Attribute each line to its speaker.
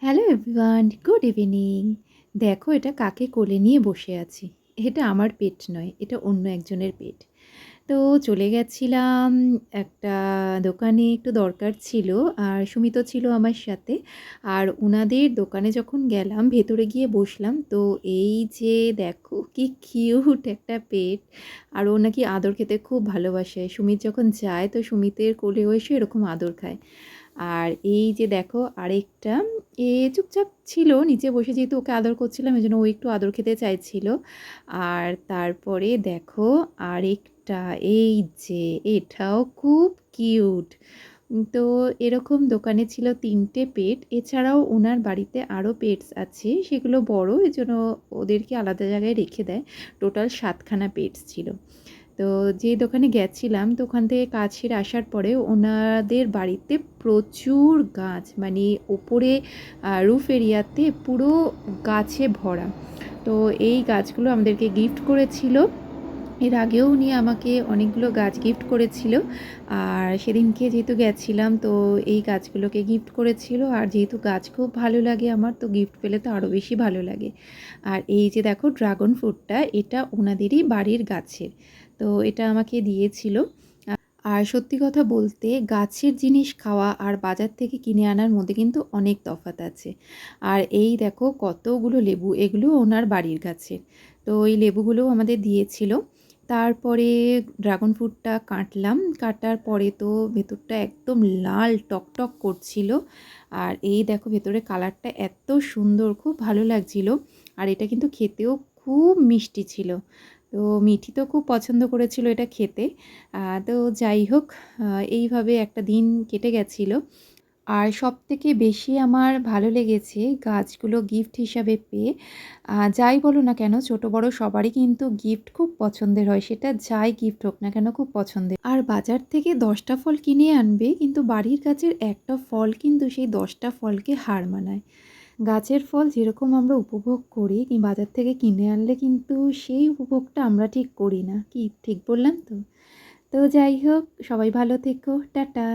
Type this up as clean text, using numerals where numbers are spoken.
Speaker 1: Hello everyone, good evening. দেখো এটা কাকে কোলে নিয়ে বসে আছি। এটা আমার পেট নয়, এটা অন্য একজনের পেট। তো চলে গেছিলাম একটা দোকানে, একটু দরকার ছিল। আর সুমিতও ছিল আমার সাথে। আর ওনাদের দোকানে যখন গেলাম, ভেতরে গিয়ে বসলাম, তো এই যে দেখো কি কিউট একটা পেট। আর ও নাকি আদর খেতে খুব ভালোবাসে। সুমিত যখন যায় তো সুমিতের কোলেও এসে এরকম আদর খায়। আর এই যে দেখো আরেকটা, চুপচাপ ছিল নিচে বসে, যেহেতু ওকে আদর করছিলাম এই জন্য ও একটু আদর খেতে চাইছিল। আর তারপরে দেখো আরেকটা, এই যে এটাও খুব কিউট। তো এরকম দোকানে ছিল 3টে পেট। এছাড়াও ওনার বাড়িতে আরও পেটস আছে, সেগুলো বড়, এই জন্য ওদেরকে আলাদা জায়গায় রেখে দেয়। টোটাল 7খানা পেটস ছিল। তো যে দোকানে গেছিলাম তো ওখান থেকে কাজ সেরে আসার পরে ওনাদের বাড়িতে প্রচুর গাছ, মানে ওপরে রুফ এরিয়াতে পুরো গাছে ভরা। তো এই গাছগুলো আমাদেরকে গিফট করেছিল। এর আগেও উনি আমাকে অনেকগুলো গাছ গিফট করেছিল। আর সেদিনকে যেহেতু গেছিলাম তো এই গাছগুলোকে গিফট করেছিল। আর যেহেতু গাছ খুব ভালো লাগে আমার, তো গিফট পেলে তো আরও বেশি ভালো লাগে। আর এই যে দেখো ড্রাগন ফ্রুটটা, এটা ওনাদেরই বাড়ির গাছের। তো এটা আমাকে দিয়েছিল। আর সত্যি কথা বলতে গাছের জিনিস খাওয়া আর বাজার থেকে কিনে আনার মধ্যে কিন্তু অনেক তফাৎ আছে। আর এই দেখো কতগুলো লেবু, এগুলো ওনার বাড়ির গাছের। তো এই লেবুগুলোও আমাদের দিয়েছিল। তারপরে ড্রাগন ফ্রুটটা কাটলাম, কাটার পরে তো ভেতরটা একদম লাল টকটক করছিল। আর এই দেখো ভেতরে কালারটা এত সুন্দর, খুব ভালো লাগছিল। আর এটা কিন্তু খেতেও খুব মিষ্টি ছিল। তো মিঠি তো খুব পছন্দ করেছিল এটা খেতে। তো যাই হোক, এইভাবে একটা দিন কেটে গেছিলো। আর সবথেকে বেশি আমার ভালো লেগেছে গাছগুলো গিফট হিসাবে পেয়ে। যাই বলো না কেন, ছোট বড় সবারই কিন্তু গিফট খুব পছন্দের হয়, সেটা যাই গিফট হোক না কেন খুব পছন্দের। আর বাজার থেকে 10টা ফল কিনে আনবে, কিন্তু বাড়ির গাছের একটা ফল কিন্তু সেই 10টা ফলকে হার মানায়। গাছের ফল যেরকম আমরা উপভোগ করি, কি বাজার থেকে কিনে আনলে কিন্তু সেই উপভোগটা আমরা ঠিক করি না। কি ঠিক বললাম তো? তো যাই হোক, সবাই ভালো থেকো, টাটা।